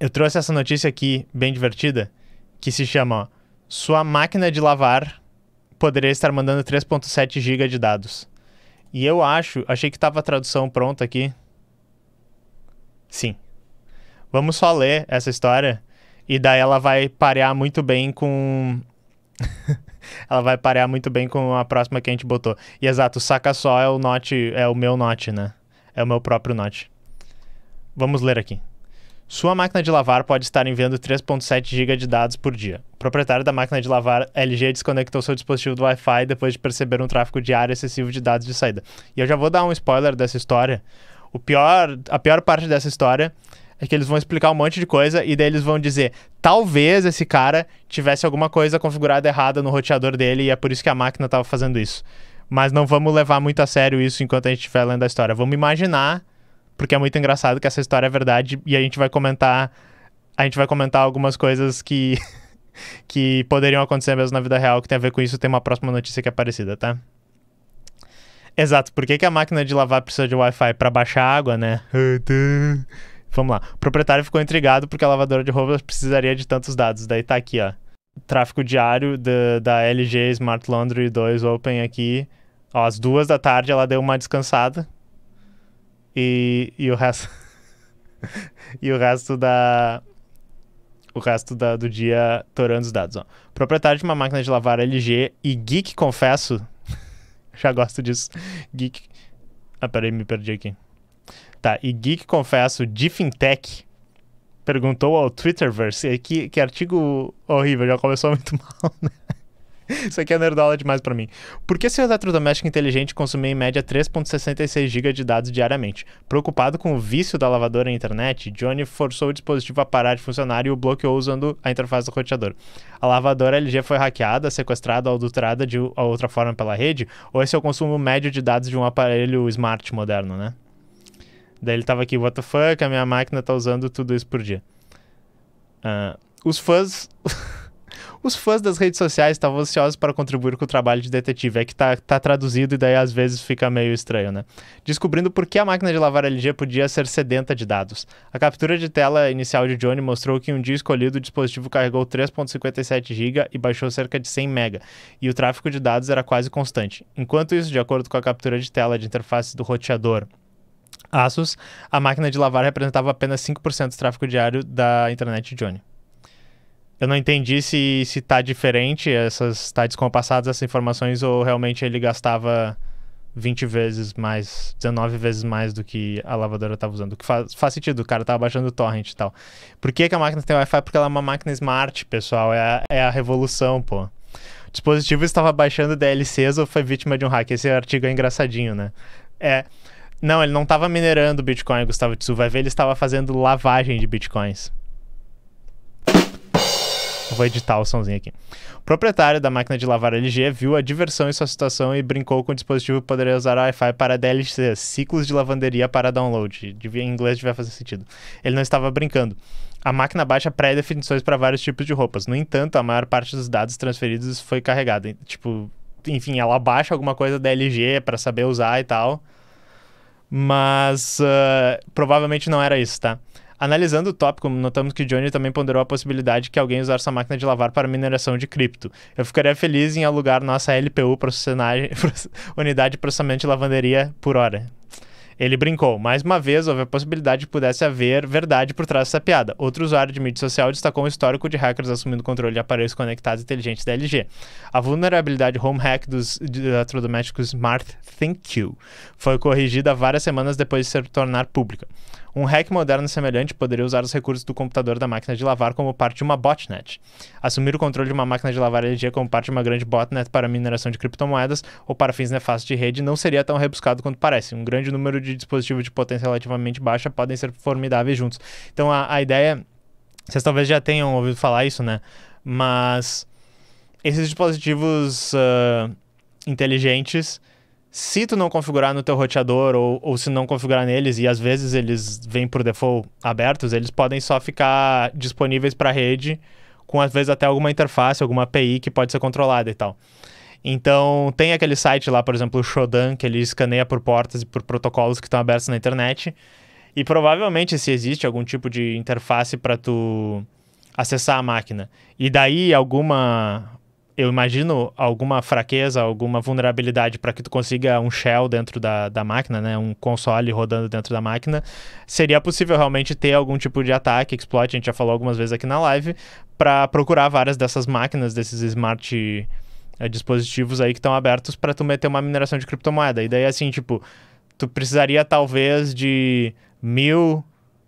Eu trouxe essa notícia aqui, bem divertida, que se chama, ó, sua máquina de lavar poderia estar mandando 3.7 GB de dados. E eu achei que estava a tradução pronta aqui. Sim. Vamos só ler essa história e daí ela vai parear muito bem com... ela vai parear muito bem com a próxima que a gente botou. E exato, saca só é o Note, é o meu Note, né? É o meu próprio Note. Vamos ler aqui. Sua máquina de lavar pode estar enviando 3.7 GB de dados por dia. O proprietário da máquina de lavar LG desconectou seu dispositivo do Wi-Fi depois de perceber um tráfego diário excessivo de dados de saída. E eu já vou dar um spoiler dessa história. A pior parte dessa história é que eles vão explicar um monte de coisa e daí eles vão dizer, talvez esse cara tivesse alguma coisa configurada errada no roteador dele e é por isso que a máquina estava fazendo isso. Mas não vamos levar muito a sério isso enquanto a gente estiver lendo a história. Vamos imaginar, porque é muito engraçado que essa história é verdade e a gente vai comentar algumas coisas que que poderiam acontecer mesmo na vida real, que tem a ver com isso. Tem uma próxima notícia que é parecida, tá? Exato, por que a máquina de lavar precisa de Wi-Fi? Pra baixar água, né? Vamos lá. O proprietário ficou intrigado porque a lavadora de roupas precisaria de tantos dados. Daí tá aqui, ó. Tráfego diário da LG Smart Laundry 2 Open aqui. Ó, às 2 da tarde ela deu uma descansada. E o resto... e o resto do dia torando os dados, ó. Proprietário de uma máquina de lavar LG e geek, confesso... Já gosto disso. Geek... Ah, peraí, me perdi aqui. Tá, e geek, confesso, de fintech, perguntou ao Twitterverse, que artigo horrível, já começou muito mal, né? Isso aqui é nerdola demais pra mim. Por que seu eletrodoméstico inteligente consumia em média 3.66 GB de dados diariamente? Preocupado com o vício da lavadora na internet, Johnny forçou o dispositivo a parar de funcionar e o bloqueou usando a interface do roteador. A lavadora LG foi hackeada, sequestrada ou adulterada de outra forma pela rede? Ou esse é o consumo médio de dados de um aparelho smart moderno, né? Daí ele tava aqui, what the fuck, a minha máquina tá usando tudo isso por dia. Os fãs das redes sociais estavam ansiosos para contribuir com o trabalho de detetive. É que tá traduzido e daí às vezes fica meio estranho, né? Descobrindo por que a máquina de lavar LG podia ser sedenta de dados. A captura de tela inicial de Johnny mostrou que um dia escolhido o dispositivo carregou 3.57 GB e baixou cerca de 100 MB, e o tráfego de dados era quase constante. Enquanto isso, de acordo com a captura de tela de interface do roteador Asus, a máquina de lavar representava apenas 5% do tráfego diário da internet de Johnny. Eu não entendi se tá diferente, tá descompassadas essas informações, ou realmente ele gastava 20 vezes mais, 19 vezes mais do que a lavadora estava usando. O que faz sentido, o cara tava baixando o torrent e tal. Por que a máquina tem Wi-Fi? Porque ela é uma máquina smart, pessoal, é a revolução, pô. O dispositivo estava baixando DLCs ou foi vítima de um hack? Esse artigo é engraçadinho, né? Não, ele não estava minerando Bitcoin, Gustavo Tsu. Vai ver, ele estava fazendo lavagem de Bitcoins. Vou editar o somzinho aqui. O proprietário da máquina de lavar LG viu a diversão em sua situação e brincou com o dispositivo que poderia usar Wi-Fi para DLCs, ciclos de lavanderia para download. Em inglês devia fazer sentido. Ele não estava brincando. A máquina baixa pré-definições para vários tipos de roupas. No entanto, a maior parte dos dados transferidos foi carregada. Tipo, enfim, ela baixa alguma coisa da LG para saber usar e tal. Mas provavelmente não era isso, tá? Analisando o tópico, notamos que Johnny também ponderou a possibilidade que alguém usasse a máquina de lavar para mineração de cripto. Eu ficaria feliz em alugar nossa LPU, unidade de processamento de lavanderia por hora. Ele brincou. Mais uma vez, houve a possibilidade de que pudesse haver verdade por trás dessa piada. Outro usuário de mídia social destacou um histórico de hackers assumindo o controle de aparelhos conectados inteligentes da LG. A vulnerabilidade home hack dos eletrodomésticos Smart ThinQ foi corrigida várias semanas depois de se tornar pública. Um hack moderno semelhante poderia usar os recursos do computador da máquina de lavar como parte de uma botnet. Assumir o controle de uma máquina de lavar LG como parte de uma grande botnet para mineração de criptomoedas ou para fins nefastos de rede não seria tão rebuscado quanto parece. Um grande número de dispositivos de potência relativamente baixa podem ser formidáveis juntos. Então a ideia... Vocês talvez já tenham ouvido falar isso, né? Mas esses dispositivos inteligentes... Se tu não configurar no teu roteador ou se não configurar neles, e às vezes eles vêm por default abertos, eles podem só ficar disponíveis para a rede com às vezes até alguma interface, alguma API que pode ser controlada e tal. Então tem aquele site lá, por exemplo, o Shodan, que ele escaneia por portas e por protocolos que estão abertos na internet. E provavelmente se existe algum tipo de interface para tu acessar a máquina, e daí eu imagino alguma fraqueza, alguma vulnerabilidade para que tu consiga um shell dentro da máquina, né, um console rodando dentro da máquina, seria possível realmente ter algum tipo de ataque, exploit, a gente já falou algumas vezes aqui na live, para procurar várias dessas máquinas, desses smart dispositivos aí que estão abertos para tu meter uma mineração de criptomoeda. E daí assim, tipo, tu precisaria talvez de 1.000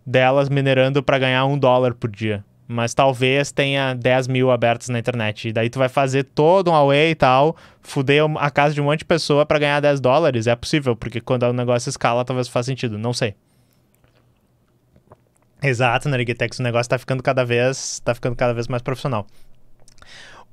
delas minerando para ganhar $1 por dia. Mas talvez tenha 10 mil abertos na internet. E daí tu vai fazer todo um away e tal, fuder a casa de um monte de pessoa pra ganhar $10. É possível, porque quando o negócio escala, talvez faça sentido. Não sei. Exato, Nariguetex, o negócio tá ficando cada vez mais profissional.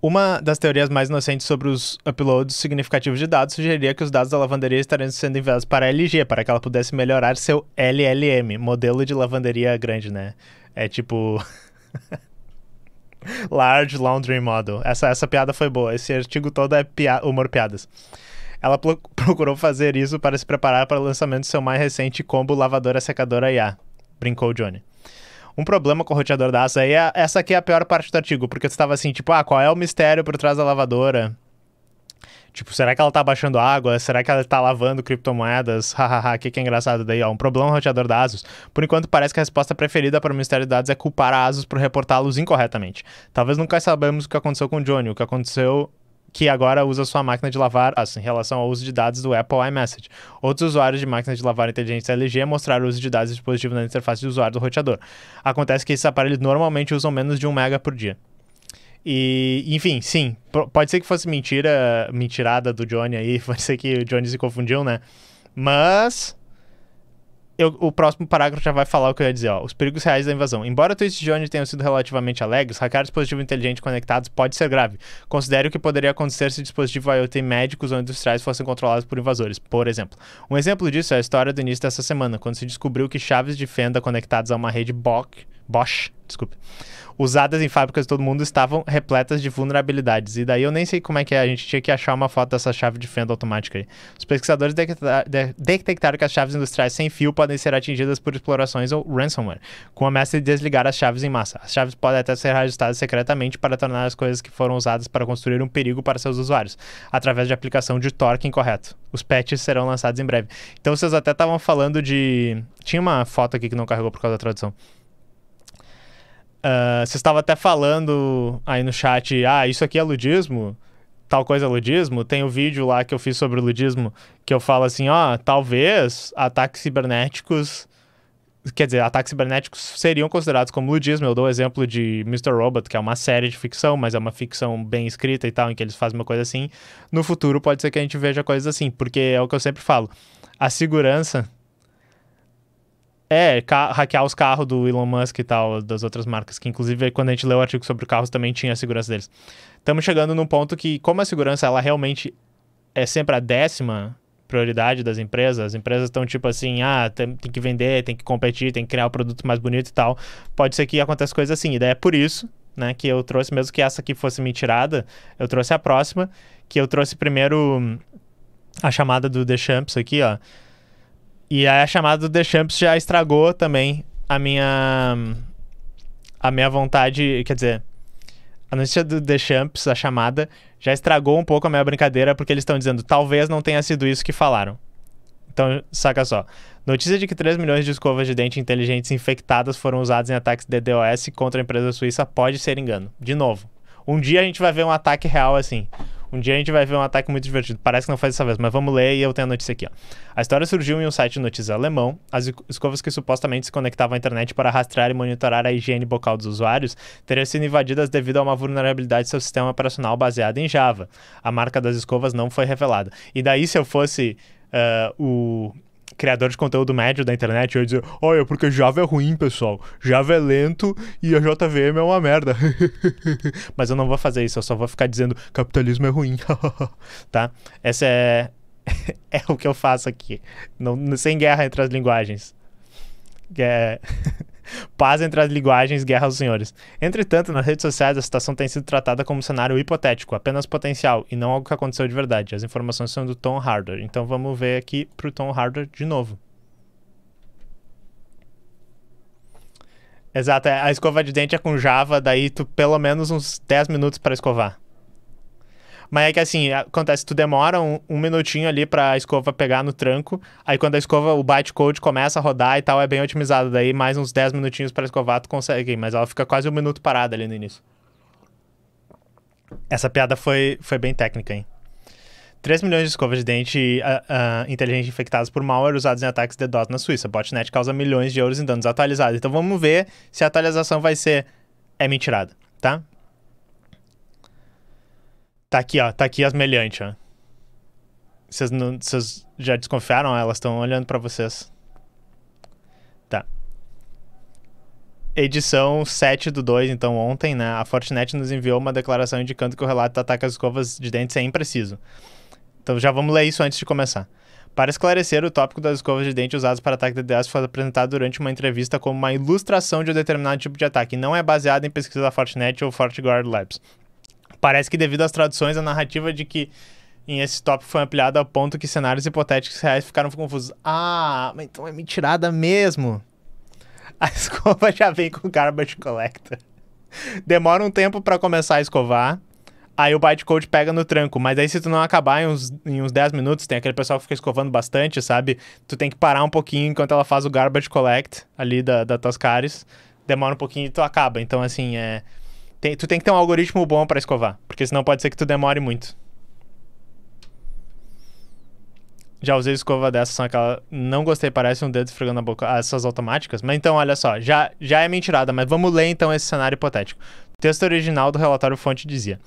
Uma das teorias mais inocentes sobre os uploads significativos de dados sugeriria que os dados da lavanderia estariam sendo enviados para a LG, para que ela pudesse melhorar seu LLM, modelo de lavanderia grande, né? É tipo... Large Laundry Model. Essa piada foi boa. Esse artigo todo é humor piadas. Ela procurou fazer isso para se preparar para o lançamento do seu mais recente combo lavadora-secadora IA. Brincou Johnny. Um problema com o roteador da asa aí essa aqui é a pior parte do artigo, porque você estava assim, tipo, qual é o mistério por trás da lavadora? Tipo, será que ela tá baixando água? Será que ela tá lavando criptomoedas? Hahaha, que é engraçado daí, ó. Um problema no roteador da Asus. Por enquanto, parece que a resposta preferida para o Ministério de Dados é culpar a Asus por reportá-los incorretamente. Talvez nunca saibamos o que aconteceu com o Johnny, o que aconteceu que agora usa sua máquina de lavar em relação ao uso de dados do Apple iMessage. Outros usuários de máquinas de lavar inteligentes LG mostraram o uso de dados de dispositivo na interface de usuário do roteador. Acontece que esses aparelhos normalmente usam menos de 1 mega por dia. E, enfim, sim, pode ser que fosse mentirada do Johnny aí, pode ser que o Johnny se confundiu, né? Mas o próximo parágrafo já vai falar o que eu ia dizer, ó. Os perigos reais da invasão. Embora tweets de Johnny tenham sido relativamente alegres, hackear dispositivos inteligentes conectados pode ser grave. Considere o que poderia acontecer se dispositivos IoT médicos ou industriais fossem controlados por invasores, por exemplo. Um exemplo disso é a história do início dessa semana, quando se descobriu que chaves de fenda conectadas a uma rede Bosch, usadas em fábricas de todo mundo estavam repletas de vulnerabilidades. E daí eu nem sei como é que é, a gente tinha que achar uma foto dessa chave de fenda automática aí. Os pesquisadores detectaram que as chaves industriais sem fio podem ser atingidas por explorações ou ransomware, com a ameaça de desligar as chaves em massa. As chaves podem até ser ajustadas secretamente para tornar as coisas que foram usadas para construir um perigo para seus usuários, através de aplicação de torque incorreto. Os patches serão lançados em breve. Então vocês até estavam falando de... Tinha uma foto aqui que não carregou por causa da tradução. Você estava até falando aí no chat, isso aqui é ludismo, tal coisa é ludismo. Tem um vídeo lá que eu fiz sobre o ludismo, que eu falo assim, talvez ataques cibernéticos, quer dizer, ataques cibernéticos seriam considerados como ludismo. Eu dou o exemplo de Mr. Robot, que é uma série de ficção, mas é uma ficção bem escrita e tal, em que eles fazem uma coisa assim. No futuro pode ser que a gente veja coisas assim, porque é o que eu sempre falo, a segurança... hackear os carros do Elon Musk e tal, das outras marcas, que inclusive quando a gente leu o artigo sobre carros também tinha a segurança deles. Estamos chegando num ponto que, como a segurança ela realmente é sempre a 10ª prioridade das empresas, as empresas estão tipo assim, tem que vender, tem que competir, tem que criar o produto mais bonito e tal, pode ser que aconteça coisas assim, e daí é por isso, né, que eu trouxe, mesmo que essa aqui fosse mentirada, eu trouxe a próxima, que eu trouxe primeiro a chamada do Deschamps aqui, ó. E aí a chamada do Deschamps já estragou também a minha vontade, quer dizer, a notícia do Deschamps, a chamada, já estragou um pouco a minha brincadeira, porque eles estão dizendo, talvez não tenha sido isso que falaram. Então, saca só. Notícia de que 3 milhões de escovas de dente inteligentes infectadas foram usadas em ataques de DDoS contra a empresa suíça pode ser engano. De novo. Um dia a gente vai ver um ataque real assim. Um dia a gente vai ver um ataque muito divertido. Parece que não foi dessa vez, mas vamos ler e eu tenho a notícia aqui, ó. A história surgiu em um site de notícias alemão. As escovas que supostamente se conectavam à internet para rastrear e monitorar a higiene bucal dos usuários teriam sido invadidas devido a uma vulnerabilidade de seu sistema operacional baseado em Java. A marca das escovas não foi revelada. E daí, se eu fosse o criador de conteúdo médio da internet, eu ia dizer, olha, porque Java é ruim, pessoal. Java é lento e a JVM é uma merda. Mas eu não vou fazer isso, eu só vou ficar dizendo capitalismo é ruim. Tá? Essa é o que eu faço aqui. Não, sem guerra entre as linguagens. Paz entre as linguagens, guerra aos senhores. Entretanto, nas redes sociais a situação tem sido tratada como um cenário hipotético, apenas potencial, e não algo que aconteceu de verdade. As informações são do Tom Harder. Então vamos ver aqui pro Tom Harder de novo. Exato, a escova de dente é com Java, daí tu pelo menos uns 10 minutos pra escovar. Mas é que assim, acontece, tu demora um minutinho ali pra escova pegar no tranco, aí quando a escova, o bytecode começa a rodar e tal, é bem otimizado, daí mais uns 10 minutinhos pra escovar tu consegue, mas ela fica quase um minuto parada ali no início. Essa piada foi bem técnica, hein? 3 milhões de escovas de dente inteligentes infectadas por malware usados em ataques de DDoS na Suíça. Botnet causa milhões de euros em danos atualizados. Então vamos ver se a atualização vai ser... É mentirada, tá? Tá aqui, ó. Tá aqui as meliantes, ó. Vocês já desconfiaram? Elas estão olhando pra vocês. Tá. Edição 7/2, então ontem, né? A Fortinet nos enviou uma declaração indicando que o relato do ataque às escovas de dentes é impreciso. Então já vamos ler isso antes de começar. Para esclarecer, o tópico das escovas de dente usadas para ataque de DDoS foi apresentado durante uma entrevista como uma ilustração de um determinado tipo de ataque, e não é baseado em pesquisa da Fortinet ou FortiGuard Labs. Parece que devido às traduções, a narrativa de que em esse tópico foi ampliada ao ponto que cenários hipotéticos reais ficaram confusos. Ah, mas então é mentirada mesmo. A escova já vem com garbage collector. Demora um tempo para começar a escovar. Aí o bytecode pega no tranco, mas aí se tu não acabar em uns 10 minutos, tem aquele pessoal que fica escovando bastante, sabe? Tu tem que parar um pouquinho enquanto ela faz o garbage collect ali da tuas caries. Demora um pouquinho e tu acaba. Então, assim, tu tem que ter um algoritmo bom pra escovar, porque senão pode ser que tu demore muito. Já usei escova dessas, são aquela... Não gostei, parece um dedo esfregando na boca. Essas automáticas. Mas então, olha só, já é mentirada, mas vamos ler então esse cenário hipotético. O texto original do relatório fonte dizia: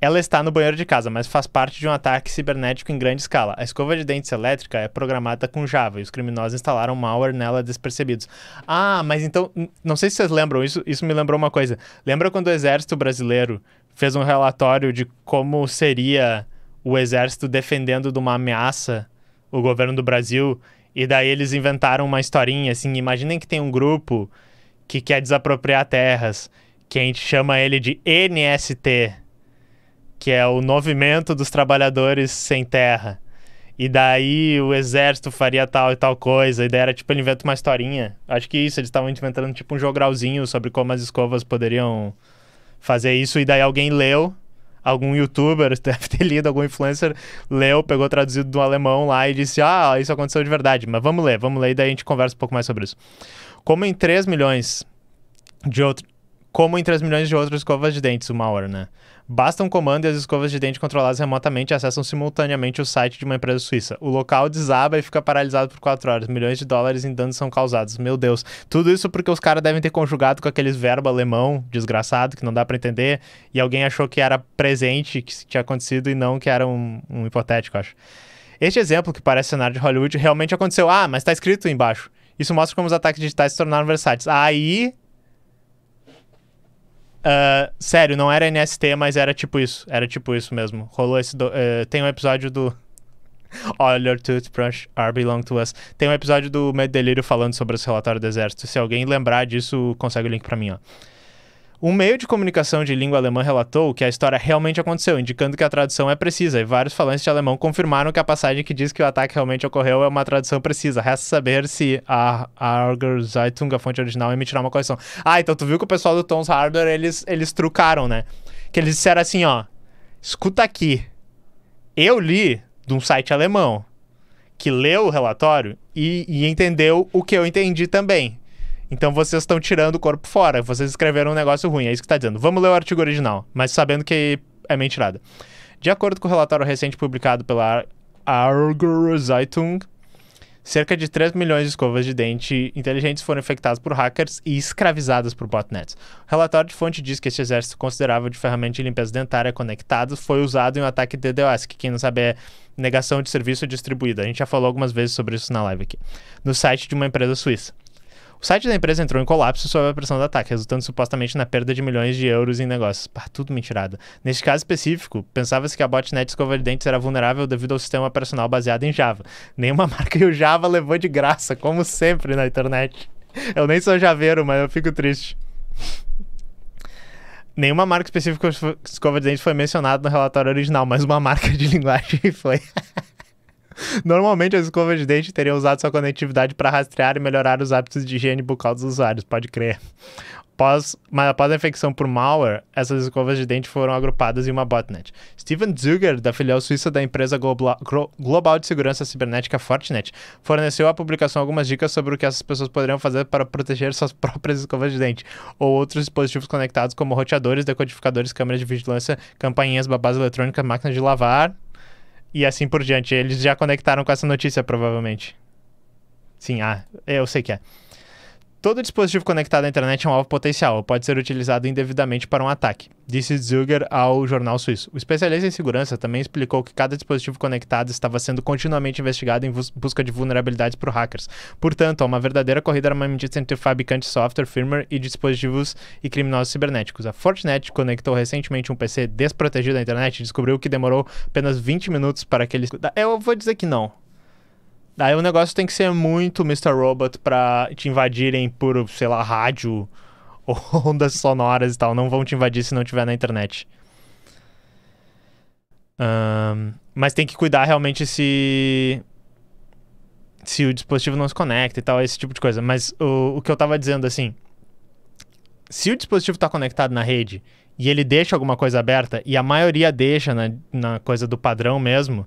ela está no banheiro de casa, mas faz parte de um ataque cibernético em grande escala. A escova de dentes elétrica é programada com Java e os criminosos instalaram malware nela despercebidos. Ah, mas então, não sei se vocês lembram, isso me lembrou uma coisa. Lembra quando o exército brasileiro fez um relatório de como seria o exército defendendo de uma ameaça o governo do Brasil? E daí eles inventaram uma historinha, assim, imaginem que tem um grupo que quer desapropriar terras, que a gente chama ele de NST, que é o Movimento dos Trabalhadores Sem Terra. E daí o exército faria tal e tal coisa. E daí era tipo, ele inventa uma historinha. Acho que isso, eles estavam inventando tipo um jogralzinho sobre como as escovas poderiam fazer isso. E daí alguém leu, algum youtuber, deve ter lido, algum influencer, leu, pegou traduzido do alemão lá e disse: ah, isso aconteceu de verdade. Mas vamos ler, e daí a gente conversa um pouco mais sobre isso. Como em 3 milhões de outras escovas de dentes, o malware, né? Basta um comando e as escovas de dente controladas remotamente acessam simultaneamente o site de uma empresa suíça. O local desaba e fica paralisado por 4 horas. Milhões de dólares em danos são causados. Meu Deus. Tudo isso porque os caras devem ter conjugado com aqueles verbos alemão desgraçado que não dá pra entender, e alguém achou que era presente, que tinha acontecido, e não que era um hipotético, acho. Este exemplo, que parece cenário de Hollywood, realmente aconteceu. Ah, mas tá escrito embaixo. Isso mostra como os ataques digitais se tornaram versáteis. Aí... sério, não era NST, mas era tipo isso. Era tipo isso mesmo. Rolou esse... tem um episódio do... All your toothbrush are belong to us. Tem um episódio do Medo e Delírio falando sobre esse relatório do exército. Se alguém lembrar disso, consegue o link pra mim, ó. Um meio de comunicação de língua alemã relatou que a história realmente aconteceu, indicando que a tradução é precisa, e vários falantes de alemão confirmaram que a passagem que diz que o ataque realmente ocorreu é uma tradução precisa. Resta saber se a Arger Zeitung, a fonte original, emitirá uma correção. Ah, então tu viu que o pessoal do Tom's Harbor, eles trucaram, né? Que eles disseram assim, ó: escuta aqui, eu li de um site alemão que leu o relatório e entendeu o que eu entendi também. Então vocês estão tirando o corpo fora. Vocês escreveram um negócio ruim, é isso que está dizendo. Vamos ler o artigo original, mas sabendo que é mentirada. De acordo com o relatório recente publicado pela Arger Zeitung, cerca de 3 milhões de escovas de dente inteligentes foram infectadas por hackers e escravizadas por botnets. O relatório de fonte diz que este exército considerável de ferramenta de limpeza dentária conectado foi usado em um ataque de DDoS, que quem não sabe é negação de serviço distribuída. A gente já falou algumas vezes sobre isso na live aqui. No site de uma empresa suíça. O site da empresa entrou em colapso sob a pressão do ataque, resultando supostamente na perda de milhões de euros em negócios. Pá, tudo mentirada. Neste caso específico, pensava-se que a botnet escova de dentes era vulnerável devido ao sistema operacional baseado em Java. Nenhuma marca e o Java levou de graça, como sempre na internet. Eu nem sou javeiro, mas eu fico triste. Nenhuma marca específica de escova de dentes foi mencionada no relatório original, mas uma marca de linguagem foi. Normalmente as escovas de dente teriam usado sua conectividade para rastrear e melhorar os hábitos de higiene bucal dos usuários, pode crer. Mas após a infecção por malware, essas escovas de dente foram agrupadas em uma botnet. Steven Zuger, da filial suíça da empresa global de segurança cibernética Fortinet, forneceu à publicação algumas dicas sobre o que essas pessoas poderiam fazer para proteger suas próprias escovas de dente ou outros dispositivos conectados como roteadores, decodificadores, câmeras de vigilância, campainhas, babás eletrônicas, máquinas de lavar e assim por diante. Eles já conectaram com essa notícia, provavelmente. Sim, eu sei que é. Todo dispositivo conectado à internet é um alvo potencial ou pode ser utilizado indevidamente para um ataque, disse Zuger ao jornal suíço. O especialista em segurança também explicou que cada dispositivo conectado estava sendo continuamente investigado em busca de vulnerabilidades por hackers. Portanto, há uma verdadeira corrida armamentista entre fabricantes de software, firmware e dispositivos e criminosos cibernéticos. A Fortinet conectou recentemente um PC desprotegido à internet e descobriu que demorou apenas 20 minutos para que eles... Eu vou dizer que não. Daí o negócio tem que ser muito Mr. Robot pra te invadirem por, sei lá, rádio ou ondas sonoras e tal. Não vão te invadir se não tiver na internet. Mas tem que cuidar realmente se o dispositivo não se conecta e tal, esse tipo de coisa. Mas o que eu tava dizendo, assim, se o dispositivo tá conectado na rede e ele deixa alguma coisa aberta, e a maioria deixa na coisa do padrão mesmo...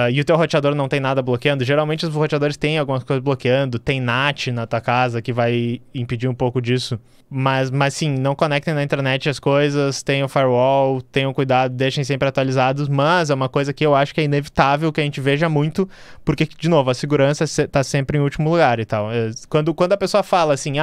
e o teu roteador não tem nada bloqueando, geralmente os roteadores têm algumas coisas bloqueando, tem NAT na tua casa que vai impedir um pouco disso. Mas sim, não conectem na internet as coisas, tenham firewall, tenham cuidado, deixem sempre atualizados, mas é uma coisa que eu acho que é inevitável que a gente veja muito, porque, de novo, a segurança está sempre em último lugar e tal. Quando a pessoa fala assim,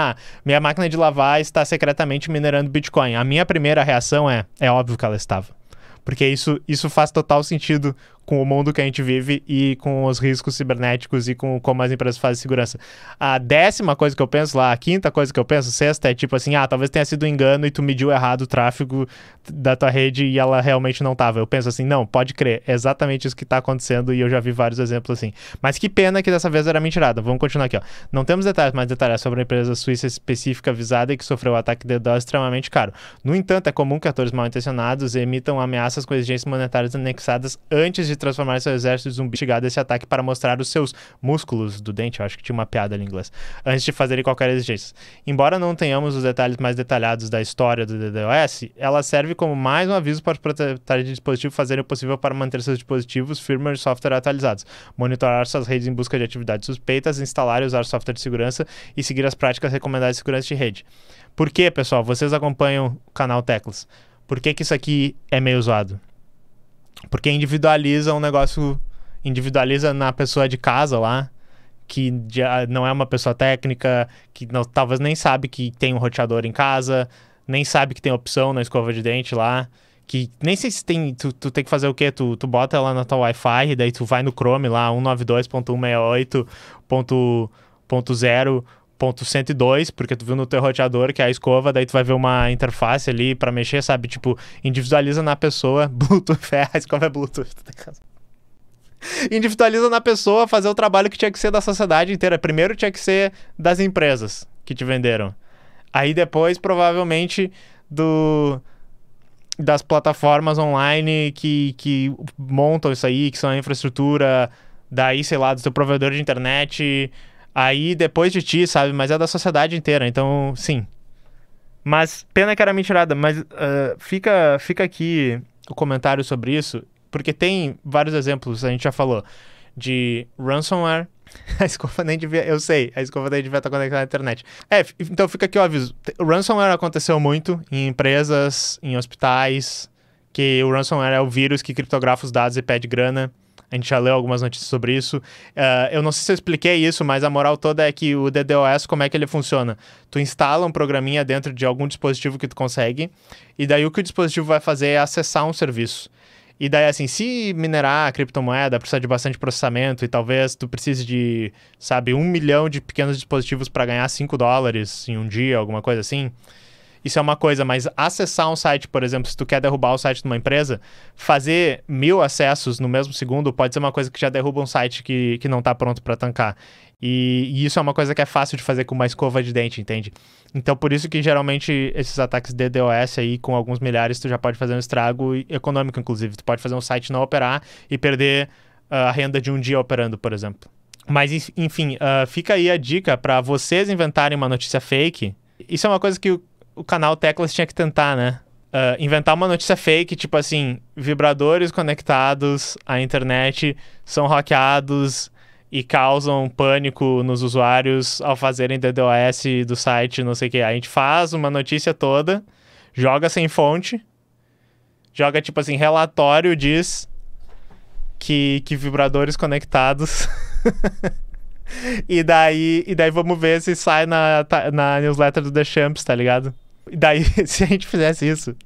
minha máquina de lavar está secretamente minerando Bitcoin, a minha primeira reação é óbvio que ela estava. Porque isso faz total sentido com o mundo que a gente vive e com os riscos cibernéticos e com como as empresas fazem segurança. A 10ª coisa que eu penso lá, a 5ª coisa que eu penso, 6ª é tipo assim, talvez tenha sido um engano e tu mediu errado o tráfego da tua rede e ela realmente não tava. Eu penso assim, não, pode crer, é exatamente isso que tá acontecendo e eu já vi vários exemplos assim. Mas que pena que dessa vez era mentirada. Vamos continuar aqui, ó. Não temos mais detalhes sobre a empresa suíça específica avisada e que sofreu o ataque de DDoS extremamente caro. No entanto, é comum que atores mal intencionados emitam ameaças com exigências monetárias anexadas antes de transformar seu exército de zumbi investigado esse ataque para mostrar os seus músculos do dente, eu acho que tinha uma piada ali em inglês, antes de fazerem qualquer exigência. Embora não tenhamos os detalhes mais detalhados da história do DDoS, ela serve como mais um aviso para os proprietários de dispositivos fazerem o possível para manter seus dispositivos, firmware e software atualizados, monitorar suas redes em busca de atividades suspeitas, instalar e usar software de segurança e seguir as práticas recomendadas de segurança de rede. Por que, pessoal? Vocês acompanham o canal Teclas. Por que isso aqui é meio zoado? Porque individualiza um negócio, individualiza na pessoa de casa lá, que não é uma pessoa técnica, que talvez nem sabe que tem um roteador em casa, nem sabe que tem opção na escova de dente lá, que nem sei se tem, tu tem que fazer o quê? Tu bota ela na tua Wi-Fi, e daí tu vai no Chrome lá, 192.168.0.102, porque tu viu no teu roteador que é a escova, daí tu vai ver uma interface ali pra mexer, sabe? Tipo, individualiza na pessoa, Bluetooth, a escova é Bluetooth. Individualiza na pessoa fazer o trabalho que tinha que ser da sociedade inteira. Primeiro tinha que ser das empresas que te venderam. Aí depois, provavelmente, das plataformas online que montam isso aí, que são a infraestrutura, daí, sei lá, do teu provedor de internet... Aí, depois de ti, sabe? Mas é da sociedade inteira, então, sim. Mas, pena que era mentirada. Mas fica aqui o comentário sobre isso, porque tem vários exemplos, a gente já falou, de ransomware. A escova nem devia... Eu sei, a escova nem devia estar conectada à internet. Então fica aqui o aviso. O ransomware aconteceu muito em empresas, em hospitais, que o ransomware é o vírus que criptografa os dados e pede grana. A gente já leu algumas notícias sobre isso. Eu não sei se eu expliquei isso, mas a moral toda é que o DDoS, como é que ele funciona? Tu instala um programinha dentro de algum dispositivo que tu consegue, e daí o que o dispositivo vai fazer é acessar um serviço. E daí, assim, se minerar a criptomoeda precisa de bastante processamento e talvez tu precise de, sabe, 1 milhão de pequenos dispositivos para ganhar $5 em um dia, alguma coisa assim... Isso é uma coisa, mas acessar um site, por exemplo, se tu quer derrubar o site de uma empresa, fazer 1000 acessos no mesmo segundo pode ser uma coisa que já derruba um site que não tá pronto para tancar. E isso é uma coisa que é fácil de fazer com uma escova de dente, entende? Então, por isso que geralmente esses ataques DDoS aí, com alguns milhares, tu já pode fazer um estrago econômico, inclusive. Tu pode fazer um site não operar e perder a renda de um dia operando, por exemplo. Mas, enfim, fica aí a dica para vocês inventarem uma notícia fake. Isso é uma coisa que o canal Teclas tinha que tentar, né? Inventar uma notícia fake, tipo assim, vibradores conectados à internet são hackeados e causam pânico nos usuários ao fazerem DDoS do site, não sei o que. A gente faz uma notícia toda, joga sem fonte, joga tipo assim, relatório diz que vibradores conectados... e daí vamos ver se sai na newsletter do The Champs, tá ligado? E daí, se a gente fizesse isso,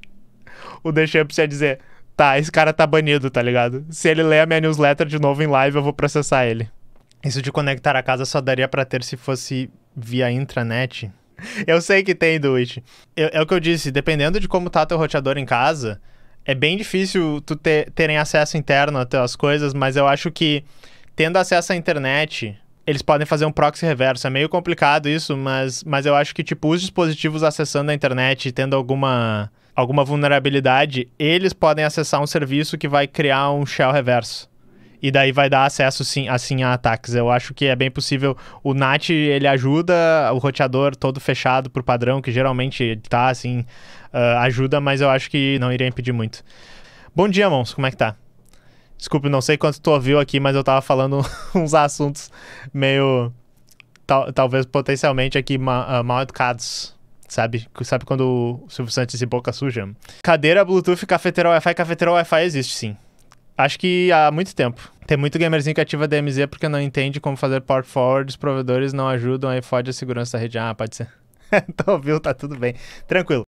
o The Champs ia dizer, tá, esse cara tá banido, tá ligado? Se ele ler a minha newsletter de novo em live, eu vou processar ele. Isso de conectar a casa só daria pra ter se fosse via intranet. Eu sei que tem, Duit. É o que eu disse, dependendo de como tá teu roteador em casa, é bem difícil tu terem acesso interno a tuas coisas, mas eu acho que tendo acesso à internet, eles podem fazer um proxy reverso. É meio complicado isso, mas eu acho que, tipo, os dispositivos acessando a internet e tendo alguma vulnerabilidade, eles podem acessar um serviço que vai criar um shell reverso. E daí vai dar acesso, sim, assim, a ataques. Eu acho que é bem possível. O NAT, ele ajuda o roteador todo fechado por padrão, que geralmente tá, assim, ajuda, mas eu acho que não iria impedir muito. Bom dia, Mons. Como é que tá? Desculpe, não sei quanto tu ouviu aqui, mas eu tava falando uns assuntos meio... talvez potencialmente aqui mal educados. Sabe quando o Silvio Santos diz boca suja? Cadeira, Bluetooth, cafeteira Wi-Fi. Cafeteira Wi-Fi existe, sim. Acho que há muito tempo. Tem muito gamerzinho que ativa DMZ porque não entende como fazer port forward. Os provedores não ajudam, aí fode a segurança da rede. Ah, pode ser. Então, viu? Tá tudo bem. Tranquilo.